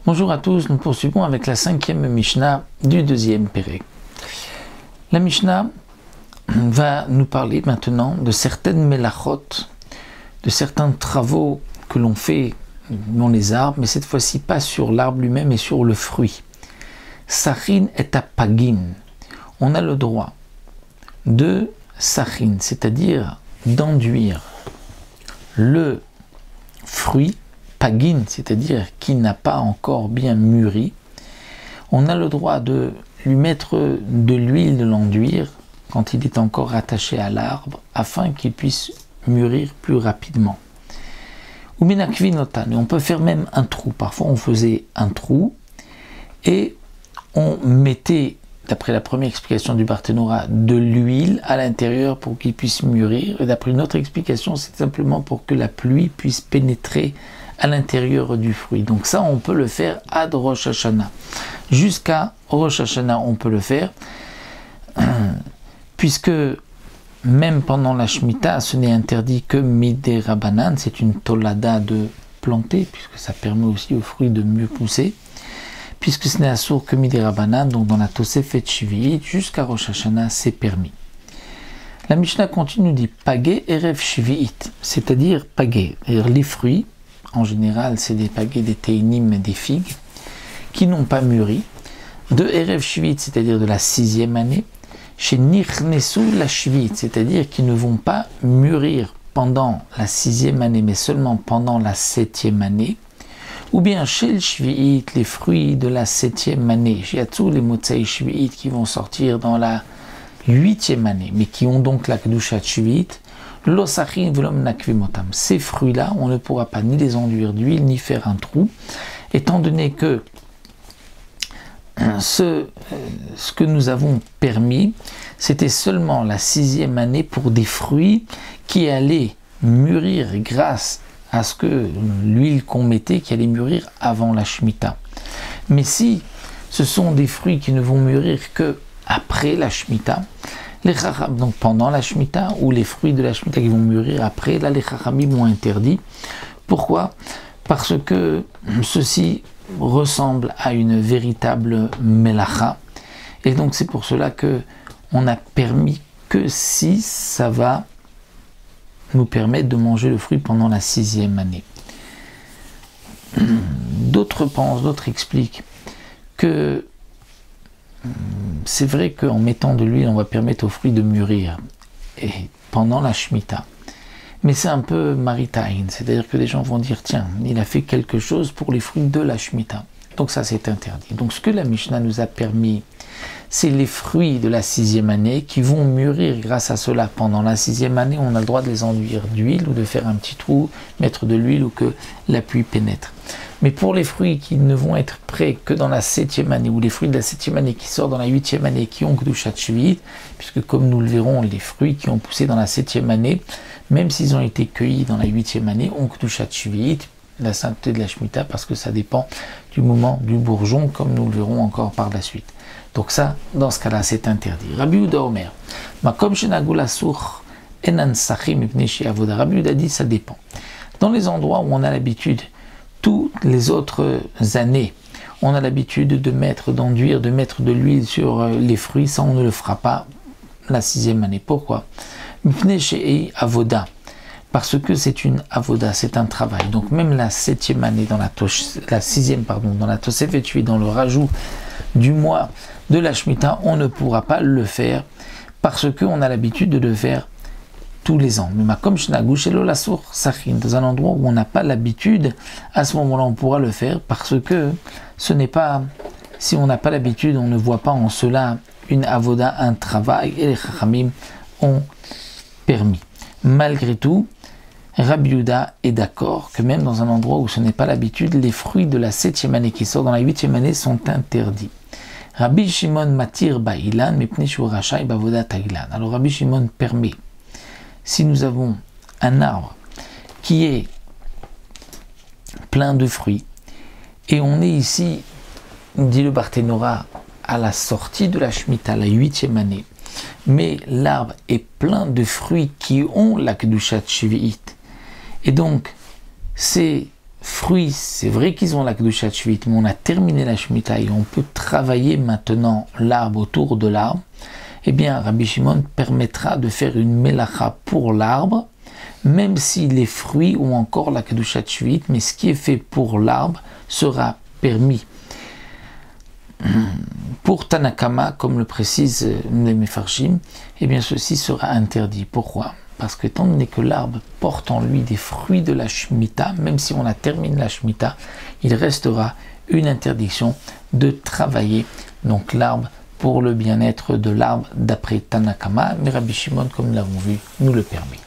Bonjour à tous, nous poursuivons avec la 5e Mishnah du 2e Pérec. La Mishnah va nous parler maintenant de certaines melachot, de certains travaux que l'on fait dans les arbres, mais cette fois-ci pas sur l'arbre lui-même, mais sur le fruit. Sachin et apagin. On a le droit de sachin, c'est-à-dire d'enduire le fruit, pagin, c'est-à-dire qui n'a pas encore bien mûri. On a le droit de lui mettre de l'huile, de l'enduire quand il est encore attaché à l'arbre, afin qu'il puisse mûrir plus rapidement. Ou minakvinotan, et on peut faire même un trou. Parfois on faisait un trou et on mettait, d'après la première explication du Barthénora, de l'huile à l'intérieur pour qu'il puisse mûrir. Et d'après une autre explication, c'est simplement pour que la pluie puisse pénétrer à l'intérieur du fruit. Donc ça, on peut le faire ad Rosh Hashanah. Jusqu'à Rosh Hashanah, on peut le faire, puisque même pendant la Shemitah, ce n'est interdit que midé Rabbanan, c'est une tolada de planter, puisque ça permet aussi aux fruits de mieux pousser, puisque ce n'est assour que midé Rabbanan, donc dans la Tosefet Shvi'it, jusqu'à Rosh Hashanah, c'est permis. La Mishnah continue, dit Pagé Erev Shvi'it, c'est-à-dire pagé, c'est-à-dire les fruits. En général, c'est des pagés, des teinim et des figues qui n'ont pas mûri. De Erev Shvi'it, c'est-à-dire de la 6e année, chez Nichnesu la Shvi'it, c'est-à-dire qui ne vont pas mûrir pendant la 6e année, mais seulement pendant la 7e année. Ou bien chez le Shvi'it, les fruits de la 7e année, chez tous les Motsei Shvi'it qui vont sortir dans la 8e année, mais qui ont donc la Kedushat Shvi'it. L'osachin velom nakvimotam. Ces fruits-là, on ne pourra pas ni les enduire d'huile, ni faire un trou, étant donné que ce que nous avons permis, c'était seulement la 6e année pour des fruits qui allaient mûrir grâce à ce que l'huile qu'on mettait, qui allait mûrir avant la Shemitah. Mais si ce sont des fruits qui ne vont mûrir que après la Shemitah, donc pendant la Shemitah, ou les fruits de la Shemitah qui vont mûrir après, là les Chachamim m'ont interdit. Pourquoi? Parce que ceci ressemble à une véritable melacha, et donc c'est pour cela que on n'a permis que si ça va nous permettre de manger le fruit pendant la 6e année. D'autres pensent, d'autres expliquent que c'est vrai qu'en mettant de l'huile, on va permettre aux fruits de mûrir et pendant la Shemitah. Mais c'est un peu maritain, c'est-à-dire que les gens vont dire, tiens, il a fait quelque chose pour les fruits de la Shemitah. Donc ça, c'est interdit. Donc ce que la Mishnah nous a permis, c'est les fruits de la 6e année qui vont mûrir grâce à cela. Pendant la 6e année, on a le droit de les enduire d'huile ou de faire un petit trou, mettre de l'huile ou que la pluie pénètre. Mais pour les fruits qui ne vont être prêts que dans la 7e année, ou les fruits de la 7e année qui sortent dans la 8e année, qui ont Kedushat Shvi'it, puisque comme nous le verrons, les fruits qui ont poussé dans la 7e année, même s'ils ont été cueillis dans la 8e année, ont Kedushat Shvi'it, la sainteté de la Shemitah, parce que ça dépend du moment du bourgeon, comme nous le verrons encore par la suite. Donc ça, dans ce cas-là, c'est interdit. Rabbi Yehuda Omer, Makom shenagul asur enan sachim mipnei she'avoda. Rabbi Yehuda dit, ça dépend. Dans les endroits où on a l'habitude, toutes les autres années, on a l'habitude d'enduire, de mettre de l'huile sur les fruits, ça on ne le fera pas la 6e année. Pourquoi? Mipnei she'avoda. Parce que c'est une avoda, c'est un travail. Donc même la 7e année, dans la 6e, dans la Tosefet Shvi'it, dans le rajout du mois de la Shemitah, on ne pourra pas le faire parce qu'on a l'habitude de le faire tous les ans. Mais comme dans un endroit où on n'a pas l'habitude, à ce moment-là, on pourra le faire parce que ce n'est pas, si on n'a pas l'habitude, on ne voit pas en cela une avoda, un travail, et les Chachamim ont permis. Malgré tout, Rabbi Yehuda est d'accord que même dans un endroit où ce n'est pas l'habitude, les fruits de la 7e année qui sortent dans la 8e année sont interdits. Rabbi Shimon matir ba'ilan mipnei shu rashai bavodat ha'ilan. Alors Rabbi Shimon permet, si nous avons un arbre qui est plein de fruits, et on est ici, dit le Barthénora, à la sortie de la Shemitah, la 8e année, mais l'arbre est plein de fruits qui ont la Kedushat Shvi'it, et donc ces fruits, c'est vrai qu'ils ont la Kedushat Shvit, mais on a terminé la Shemitah et on peut travailler maintenant l'arbre autour de l'arbre, eh bien Rabbi Shimon permettra de faire une melacha pour l'arbre, même si les fruits ont encore la Kedushat Shvit, mais ce qui est fait pour l'arbre sera permis. Pour Tanakama, comme le précisent les Mefarshim, eh bien ceci sera interdit. Pourquoi? Parce que étant donné que l'arbre porte en lui des fruits de la Shemitah, même si on a terminé la Shemitah, il restera une interdiction de travailler donc l'arbre pour le bien-être de l'arbre d'après Tanakama, mais Rabbi Shimon, comme nous l'avons vu, nous le permet.